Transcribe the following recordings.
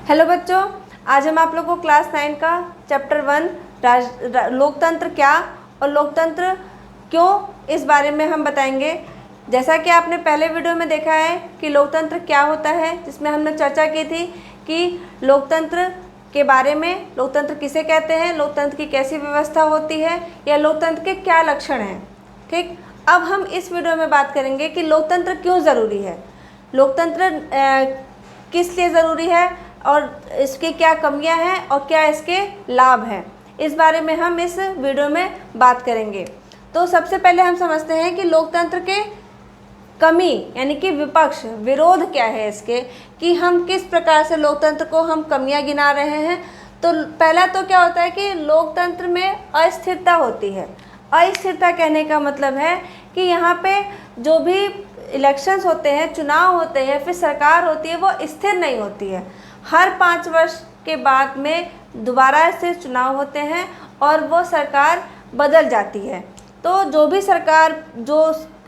Hello बच्चों, आज हम आप लोगों को क्लास 9 का चैप्टर 1 लोकतंत्र क्या और लोकतंत्र क्यों इस बारे में हम बताएंगे। जैसा कि आपने पहले वीडियो में देखा है कि लोकतंत्र क्या होता है, जिसमें हमने चर्चा की थी कि लोकतंत्र के बारे में, लोकतंत्र किसे कहते हैं, लोकतंत्र की कैसी व्यवस्था होती है या लोकतंत्र के क्या लक्षण हैं। ठीक, अब हम इस वीडियो में बात करेंगे कि लोकतंत्र क्यों ज़रूरी है, लोकतंत्र किस लिए ज़रूरी है और इसकी क्या कमियां हैं और क्या इसके लाभ हैं। इस बारे में हम इस वीडियो में बात करेंगे। तो सबसे पहले हम समझते हैं कि लोकतंत्र के कमी यानी कि विपक्ष, विरोध क्या है इसके, कि हम किस प्रकार से लोकतंत्र को हम कमियां गिना रहे हैं। तो पहला तो क्या होता है कि लोकतंत्र में अस्थिरता होती है। अस्थिरता कहने का मतलब है कि यहाँ पे जो भी इलेक्शंस होते हैं, चुनाव होते हैं, फिर सरकार होती है, वो स्थिर नहीं होती है। हर 5 वर्ष के बाद में दोबारा से चुनाव होते हैं और वो सरकार बदल जाती है। तो जो भी सरकार जो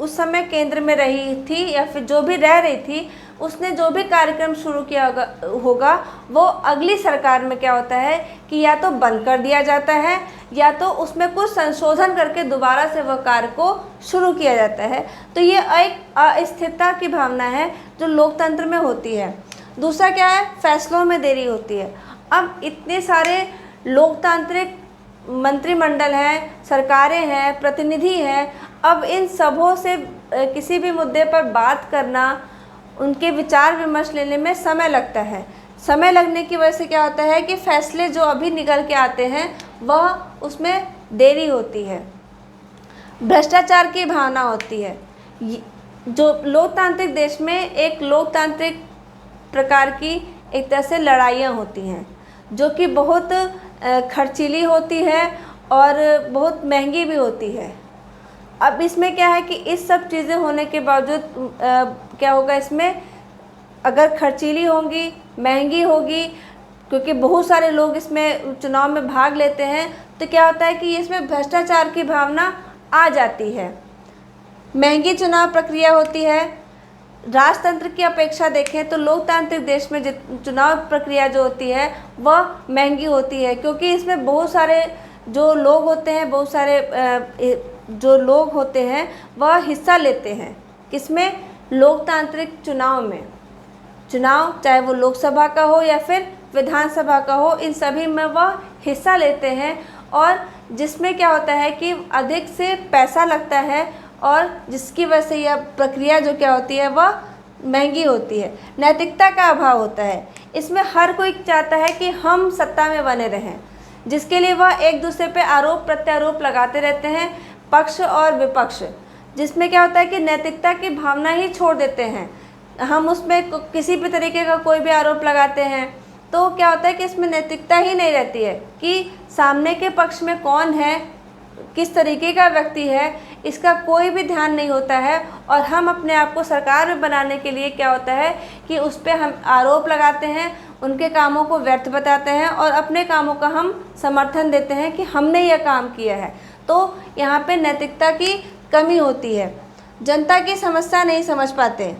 उस समय केंद्र में रही थी या फिर जो भी रह रही थी, उसने जो भी कार्यक्रम शुरू किया होगा वो अगली सरकार में क्या होता है कि या तो बंद कर दिया जाता है या तो उसमें कुछ संशोधन करके दोबारा से वह कार्य को शुरू किया जाता है। तो ये एक अस्थिरता की भावना है जो लोकतंत्र में होती है। दूसरा क्या है, फैसलों में देरी होती है। अब इतने सारे लोकतांत्रिक मंत्रिमंडल हैं, सरकारें हैं, प्रतिनिधि हैं, अब इन सबों से किसी भी मुद्दे पर बात करना, उनके विचार विमर्श लेने में समय लगता है। समय लगने की वजह से क्या होता है कि फैसले जो अभी निकल के आते हैं वह उसमें देरी होती है। भ्रष्टाचार की भावना होती है। जो लोकतांत्रिक देश में एक लोकतांत्रिक प्रकार की एक तरह से लड़ाइयाँ होती हैं जो कि बहुत खर्चीली होती है और बहुत महंगी भी होती है। अब इसमें क्या है कि इस सब चीज़ें होने के बावजूद क्या होगा, इसमें अगर खर्चीली होंगी, महंगी होगी, क्योंकि बहुत सारे लोग इसमें चुनाव में भाग लेते हैं, तो क्या होता है कि इसमें भ्रष्टाचार की भावना आ जाती है। महंगी चुनाव प्रक्रिया होती है। राजतंत्र की अपेक्षा देखें तो लोकतांत्रिक देश में चुनाव प्रक्रिया जो होती है वह महंगी होती है, क्योंकि इसमें बहुत सारे जो लोग होते हैं, बहुत सारे जो लोग होते हैं वह हिस्सा लेते हैं। किसमें? लोकतांत्रिक चुनाव में। चुनाव चाहे वो लोकसभा का हो या फिर विधानसभा का हो, इन सभी में वह हिस्सा लेते हैं और जिसमें क्या होता है कि अधिक से पैसा लगता है और जिसकी वजह से यह प्रक्रिया जो क्या होती है वह महंगी होती है। नैतिकता का अभाव होता है। इसमें हर कोई चाहता है कि हम सत्ता में बने रहें, जिसके लिए वह एक दूसरे पे आरोप प्रत्यारोप लगाते रहते हैं, पक्ष और विपक्ष, जिसमें क्या होता है कि नैतिकता की भावना ही छोड़ देते हैं। हम उसमें किसी भी तरीके का कोई भी आरोप लगाते हैं तो क्या होता है कि इसमें नैतिकता ही नहीं रहती है कि सामने के पक्ष में कौन है, किस तरीके का व्यक्ति है, इसका कोई भी ध्यान नहीं होता है। और हम अपने आप को सरकार में बनाने के लिए क्या होता है कि उस पर हम आरोप लगाते हैं, उनके कामों को व्यर्थ बताते हैं और अपने कामों का हम समर्थन देते हैं कि हमने यह काम किया है। तो यहाँ पे नैतिकता की कमी होती है। जनता की समस्या नहीं समझ पाते।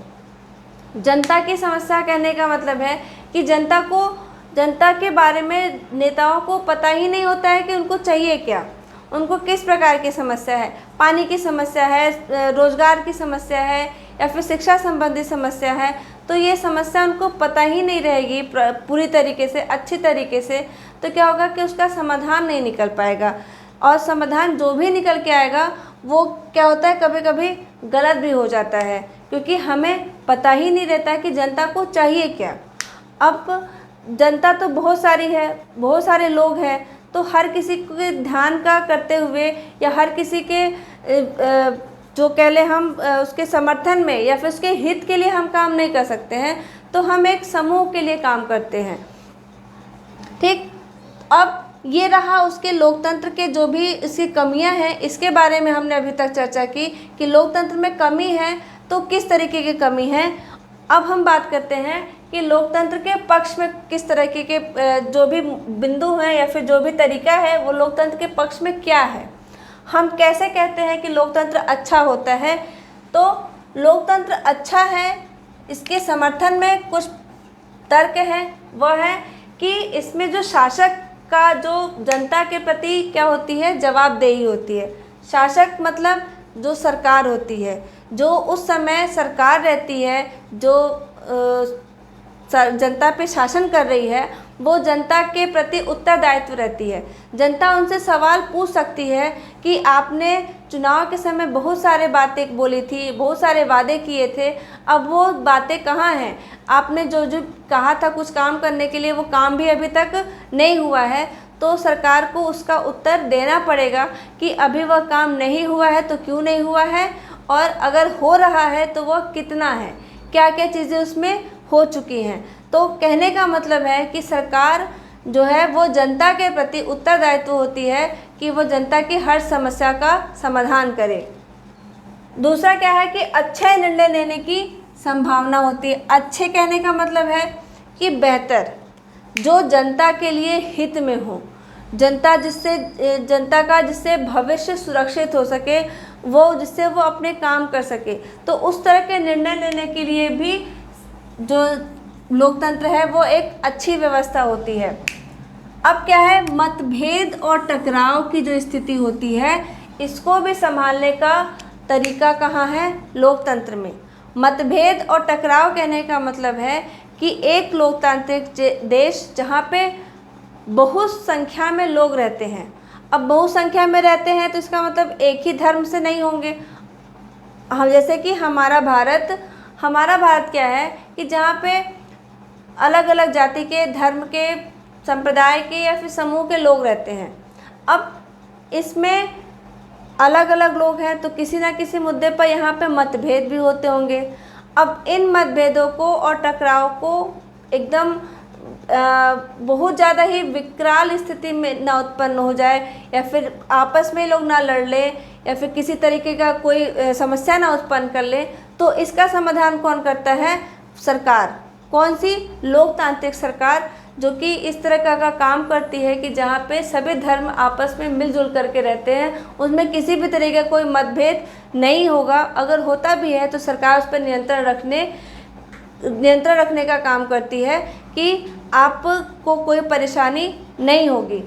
जनता की समस्या कहने का मतलब है कि जनता के बारे में नेताओं को पता ही नहीं होता है कि उनको चाहिए क्या, उनको किस प्रकार की समस्या है। पानी की समस्या है, रोजगार की समस्या है या फिर शिक्षा संबंधी समस्या है, तो ये समस्या उनको पता ही नहीं रहेगी पूरी तरीके से, अच्छी तरीके से। तो क्या होगा कि उसका समाधान नहीं निकल पाएगा और समाधान जो भी निकल के आएगा वो क्या होता है, कभी कभी गलत भी हो जाता है, क्योंकि हमें पता ही नहीं रहता कि जनता को चाहिए क्या। अब जनता तो बहुत सारी है, बहुत सारे लोग हैं, तो हर किसी के ध्यान का करते हुए या हर किसी के जो कह ले हम उसके समर्थन में या फिर उसके हित के लिए हम काम नहीं कर सकते हैं। तो हम एक समूह के लिए काम करते हैं। ठीक, अब ये रहा उसके लोकतंत्र के जो भी इसकी कमियां हैं, इसके बारे में हमने अभी तक चर्चा की कि लोकतंत्र में कमी है तो किस तरीके की कमी है। अब हम बात करते हैं कि लोकतंत्र के पक्ष में किस तरीके के जो भी बिंदु हैं या फिर जो भी तरीका है वो लोकतंत्र के पक्ष में क्या है। हम कैसे कहते हैं कि लोकतंत्र अच्छा होता है। तो लोकतंत्र अच्छा है, इसके समर्थन में कुछ तर्क है वह है कि इसमें जो शासक का जो जनता के प्रति क्या होती है, जवाबदेही होती है। शासक मतलब जो सरकार होती है, जो उस समय सरकार रहती है, जो जनता पे शासन कर रही है, वो जनता के प्रति उत्तरदायित्व रहती है। जनता उनसे सवाल पूछ सकती है कि आपने चुनाव के समय बहुत सारे बातें बोली थी, बहुत सारे वादे किए थे, अब वो बातें कहाँ हैं? आपने जो जो कहा था कुछ काम करने के लिए, वो काम भी अभी तक नहीं हुआ है। तो सरकार को उसका उत्तर देना पड़ेगा कि अभी वह काम नहीं हुआ है तो क्यों नहीं हुआ है, और अगर हो रहा है तो वह कितना है, क्या क्या चीज़ें उसमें हो चुकी हैं। तो कहने का मतलब है कि सरकार जो है वो जनता के प्रति उत्तरदायित्व होती है कि वो जनता की हर समस्या का समाधान करे। दूसरा क्या है कि अच्छे निर्णय लेने की संभावना होती है। अच्छे कहने का मतलब है कि बेहतर, जो जनता के लिए हित में हो, जनता का जिससे भविष्य सुरक्षित हो सके, वो जिससे वो अपने काम कर सके। तो उस तरह के निर्णय लेने के लिए भी जो लोकतंत्र है वो एक अच्छी व्यवस्था होती है। अब क्या है, मतभेद और टकराव की जो स्थिति होती है, इसको भी संभालने का तरीका कहाँ है? लोकतंत्र में। मतभेद और टकराव कहने का मतलब है कि एक लोकतांत्रिक देश जहाँ पे बहुत संख्या में लोग रहते हैं। अब बहुत संख्या में रहते हैं तो इसका मतलब एक ही धर्म से नहीं होंगे। हम जैसे कि हमारा भारत क्या है कि जहाँ पे अलग अलग जाति के, धर्म के, संप्रदाय के या फिर समूह के लोग रहते हैं। अब इसमें अलग अलग लोग हैं तो किसी ना किसी मुद्दे पर यहाँ पे मतभेद भी होते होंगे। अब इन मतभेदों को और टकराव को एकदम बहुत ज़्यादा ही विकराल स्थिति में ना उत्पन्न हो जाए, या फिर आपस में लोग ना लड़ ले, या फिर किसी तरीके का कोई समस्या ना उत्पन्न कर ले, तो इसका समाधान कौन करता है? सरकार। कौन सी? लोकतांत्रिक सरकार, जो कि इस तरह का काम करती है कि जहाँ पे सभी धर्म आपस में मिलजुल करके रहते हैं, उसमें किसी भी तरह का कोई मतभेद नहीं होगा। अगर होता भी है तो सरकार उस पर नियंत्रण रखने का काम करती है कि आपको कोई परेशानी नहीं होगी।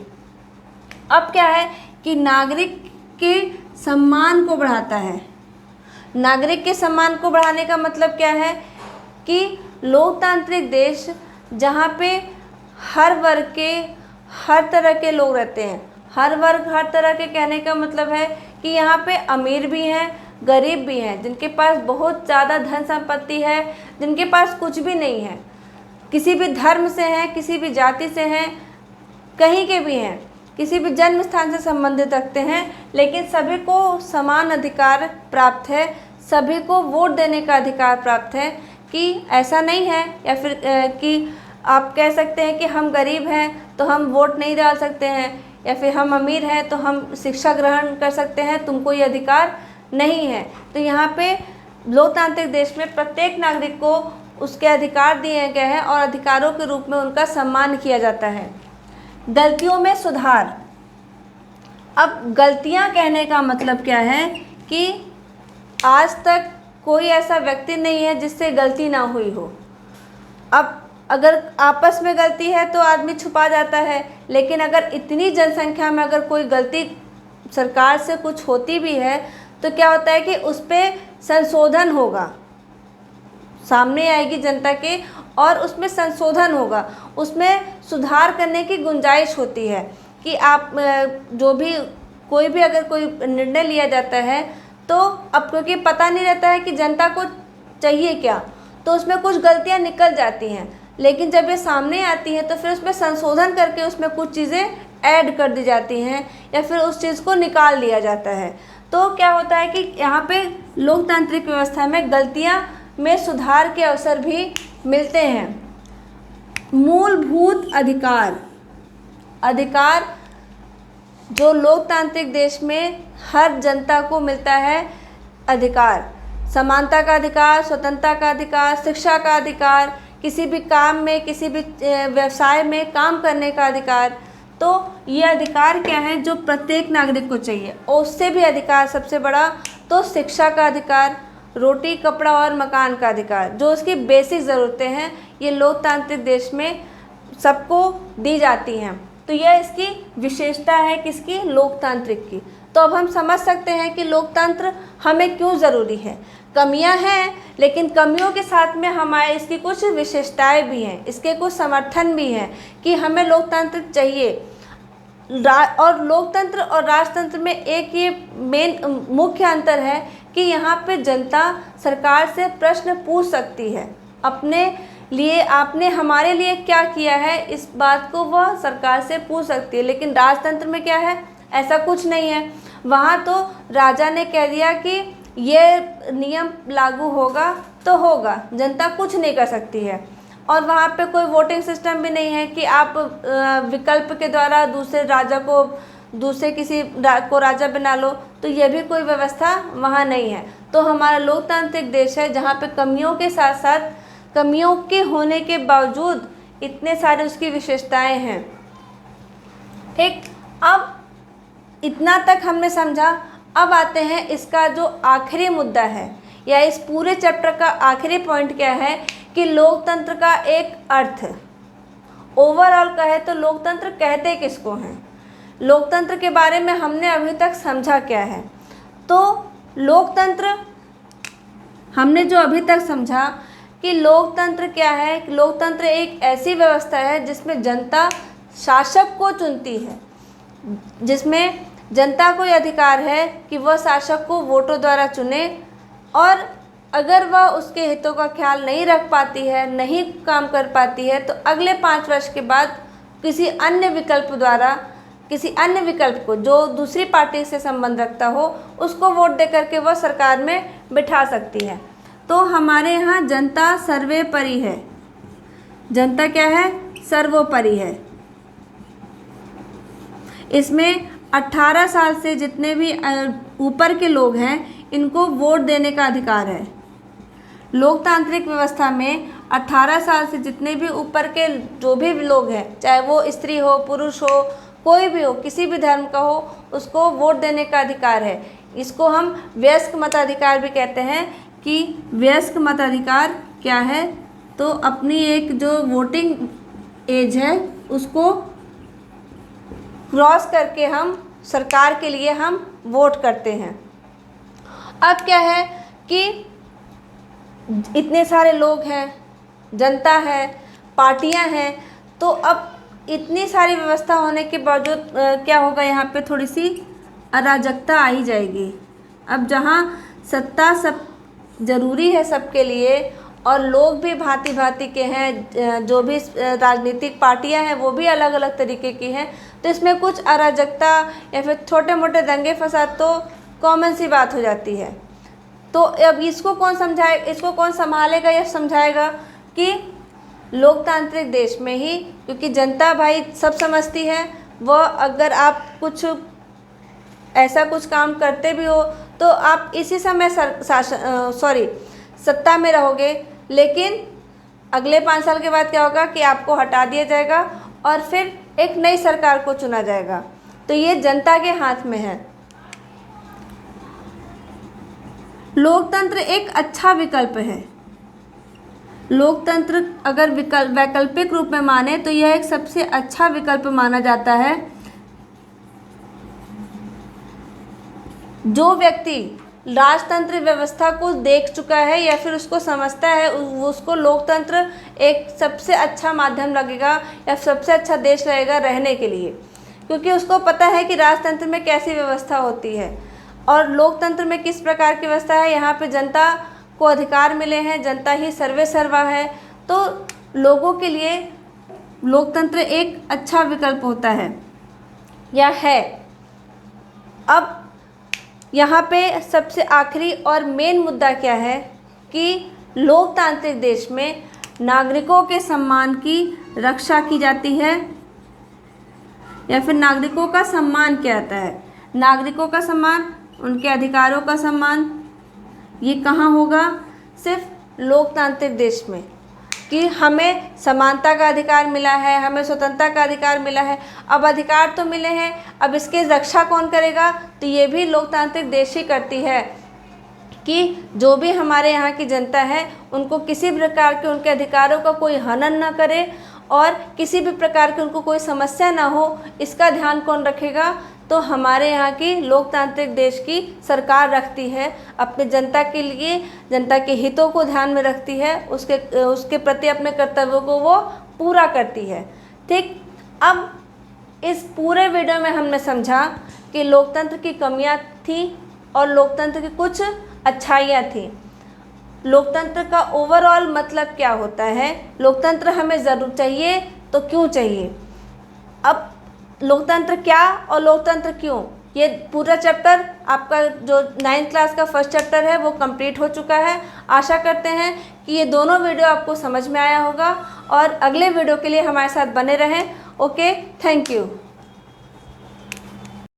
अब क्या है कि नागरिक के सम्मान को बढ़ाता है। नागरिक के सम्मान को बढ़ाने का मतलब क्या है कि लोकतांत्रिक देश जहाँ पे हर वर्ग के, हर तरह के लोग रहते हैं। हर वर्ग हर तरह के कहने का मतलब है कि यहाँ पे अमीर भी हैं, गरीब भी हैं, जिनके पास बहुत ज़्यादा धन संपत्ति है, जिनके पास कुछ भी नहीं है, किसी भी धर्म से हैं, किसी भी जाति से हैं, कहीं के भी हैं, किसी भी जन्म स्थान से संबंधित रखते हैं, लेकिन सभी को समान अधिकार प्राप्त है, सभी को वोट देने का अधिकार प्राप्त है। कि ऐसा नहीं है या फिर कि आप कह सकते हैं कि हम गरीब हैं तो हम वोट नहीं डाल सकते हैं, या फिर हम अमीर हैं तो हम शिक्षा ग्रहण कर सकते हैं, तुमको ये अधिकार नहीं है। तो यहाँ पे लोकतांत्रिक देश में प्रत्येक नागरिक को उसके अधिकार दिए गए हैं और अधिकारों के रूप में उनका सम्मान किया जाता है। गलतियों में सुधार। अब गलतियाँ कहने का मतलब क्या है कि आज तक कोई ऐसा व्यक्ति नहीं है जिससे गलती ना हुई हो। अब अगर आपस में गलती है तो आदमी छुपा जाता है, लेकिन अगर इतनी जनसंख्या में अगर कोई गलती सरकार से कुछ होती भी है तो क्या होता है कि उस पर संशोधन होगा, सामने आएगी जनता के और उसमें संशोधन होगा, उसमें सुधार करने की गुंजाइश होती है कि आप जो भी कोई भी अगर कोई निर्णय लिया जाता है तो अब क्योंकि पता नहीं रहता है कि जनता को चाहिए क्या, तो उसमें कुछ गलतियां निकल जाती हैं, लेकिन जब ये सामने आती हैं तो फिर उसमें संशोधन करके उसमें कुछ चीज़ें ऐड कर दी जाती हैं या फिर उस चीज़ को निकाल दिया जाता है। तो क्या होता है कि यहाँ पे लोकतांत्रिक व्यवस्था में गलतियाँ में सुधार के अवसर भी मिलते हैं। मूलभूत अधिकार जो लोकतांत्रिक देश में हर जनता को मिलता है, अधिकार, समानता का अधिकार, स्वतंत्रता का अधिकार, शिक्षा का अधिकार, किसी भी काम में, किसी भी व्यवसाय में काम करने का अधिकार। तो ये अधिकार क्या है जो प्रत्येक नागरिक को चाहिए। और उससे भी अधिकार सबसे बड़ा तो शिक्षा का अधिकार, रोटी, कपड़ा और मकान का अधिकार, जो उसकी बेसिक ज़रूरतें हैं, ये लोकतांत्रिक देश में सबको दी जाती हैं। तो यह इसकी विशेषता है किसकी? लोकतांत्रिक की। तो अब हम समझ सकते हैं कि लोकतंत्र हमें क्यों ज़रूरी है। कमियां हैं, लेकिन कमियों के साथ में हमारे इसकी कुछ विशेषताएं भी हैं, इसके कुछ समर्थन भी हैं कि हमें लोकतंत्र चाहिए। और लोकतंत्र और राजतंत्र में एक ये मेन मुख्य अंतर है कि यहाँ पे जनता सरकार से प्रश्न पूछ सकती है, अपने लिए आपने हमारे लिए क्या किया है, इस बात को वह सरकार से पूछ सकती है। लेकिन राजतंत्र में क्या है? ऐसा कुछ नहीं है। वहाँ तो राजा ने कह दिया कि ये नियम लागू होगा तो होगा, जनता कुछ नहीं कर सकती है। और वहाँ पे कोई वोटिंग सिस्टम भी नहीं है कि आप विकल्प के द्वारा दूसरे राजा को, दूसरे किसी को राजा बना लो, तो यह भी कोई व्यवस्था वहाँ नहीं है। तो हमारा लोकतांत्रिक देश है जहाँ पे कमियों के साथ साथ, कमियों के होने के बावजूद इतने सारे उसकी विशेषताएं हैं। ठीक, अब इतना तक हमने समझा। अब आते हैं इसका जो आखिरी मुद्दा है, या इस पूरे चैप्टर का आखिरी पॉइंट क्या है कि लोकतंत्र का एक अर्थ। ओवरऑल कहे तो लोकतंत्र कहते किसको हैं, लोकतंत्र के बारे में हमने अभी तक समझा क्या है। तो लोकतंत्र हमने जो अभी तक समझा कि लोकतंत्र क्या है, लोकतंत्र एक ऐसी व्यवस्था है जिसमें जनता शासक को चुनती है, जिसमें जनता को यह अधिकार है कि वह शासक को वोटों द्वारा चुने, और अगर वह उसके हितों का ख्याल नहीं रख पाती है, नहीं काम कर पाती है, तो अगले 5 वर्ष के बाद किसी अन्य विकल्प द्वारा, किसी अन्य विकल्प को जो दूसरी पार्टी से संबंध रखता हो, उसको वोट दे करके वह सरकार में बिठा सकती है। तो हमारे यहाँ जनता सर्वोपरि है। जनता क्या है? सर्वोपरि है। इसमें 18 साल से जितने भी ऊपर के लोग हैं, इनको वोट देने का अधिकार है। लोकतांत्रिक व्यवस्था में 18 साल से जितने भी ऊपर के जो भी लोग हैं, चाहे वो स्त्री हो, पुरुष हो, कोई भी हो, किसी भी धर्म का हो, उसको वोट देने का अधिकार है। इसको हम वयस्क मताधिकार भी कहते हैं कि वयस्क मताधिकार क्या है? तो अपनी एक जो वोटिंग एज है उसको क्रॉस करके हम सरकार के लिए हम वोट करते हैं। अब क्या है कि इतने सारे लोग हैं, जनता है, पार्टियां हैं, तो अब इतनी सारी व्यवस्था होने के बावजूद क्या होगा, यहाँ पे थोड़ी सी अराजकता आ ही जाएगी। अब जहाँ सत्ता सब ज़रूरी है सबके लिए, और लोग भी भांति भांति के हैं, जो भी राजनीतिक पार्टियां हैं वो भी अलग अलग तरीके की हैं, तो इसमें कुछ अराजकता या फिर छोटे मोटे दंगे फसाद तो कॉमन सी बात हो जाती है। तो अब इसको कौन समझाए, इसको कौन संभालेगा या समझाएगा? कि लोकतांत्रिक देश में ही, क्योंकि जनता भाई सब समझती है। वह अगर आप कुछ ऐसा कुछ काम करते भी हो तो आप इसी समय सत्ता में रहोगे, लेकिन अगले 5 साल के बाद क्या होगा कि आपको हटा दिया जाएगा और फिर एक नई सरकार को चुना जाएगा। तो ये जनता के हाथ में है। लोकतंत्र एक अच्छा विकल्प है। लोकतंत्र अगर वैकल्पिक रूप में माने तो यह एक सबसे अच्छा विकल्प माना जाता है। जो व्यक्ति राजतंत्र व्यवस्था को देख चुका है या फिर उसको समझता है, उसको लोकतंत्र एक सबसे अच्छा माध्यम लगेगा या सबसे अच्छा देश रहेगा रहने के लिए, क्योंकि उसको पता है कि राजतंत्र में कैसी व्यवस्था होती है और लोकतंत्र में किस प्रकार की व्यवस्था है। यहाँ पे जनता को अधिकार मिले हैं, जनता ही सर्वे सर्वा है, तो लोगों के लिए लोकतंत्र एक अच्छा विकल्प होता है या है। अब यहाँ पे सबसे आखिरी और मेन मुद्दा क्या है कि लोकतांत्रिक देश में नागरिकों के सम्मान की रक्षा की जाती है, या फिर नागरिकों का सम्मान क्या आता है? नागरिकों का सम्मान, उनके अधिकारों का सम्मान, ये कहाँ होगा? सिर्फ लोकतांत्रिक देश में, कि हमें समानता का अधिकार मिला है, हमें स्वतंत्रता का अधिकार मिला है। अब अधिकार तो मिले हैं, अब इसकी रक्षा कौन करेगा? तो ये भी लोकतांत्रिक देश ही करती है कि जो भी हमारे यहाँ की जनता है उनको किसी प्रकार के उनके अधिकारों का कोई हनन ना करे और किसी भी प्रकार की उनको कोई समस्या ना हो, इसका ध्यान कौन रखेगा? तो हमारे यहाँ की लोकतांत्रिक देश की सरकार रखती है। अपने जनता के लिए, जनता के हितों को ध्यान में रखती है, उसके प्रति अपने कर्तव्यों को वो पूरा करती है। ठीक, अब इस पूरे वीडियो में हमने समझा कि लोकतंत्र की कमियां थी और लोकतंत्र की कुछ अच्छाइयाँ थी। लोकतंत्र का ओवरऑल मतलब क्या होता है, लोकतंत्र हमें ज़रूर चाहिए तो क्यों चाहिए, अब लोकतंत्र क्या और लोकतंत्र क्यों, ये पूरा चैप्टर आपका जो 9th क्लास का फर्स्ट चैप्टर है वो कंप्लीट हो चुका है। आशा करते हैं कि ये दोनों वीडियो आपको समझ में आया होगा और अगले वीडियो के लिए हमारे साथ बने रहें। Okay, thank you.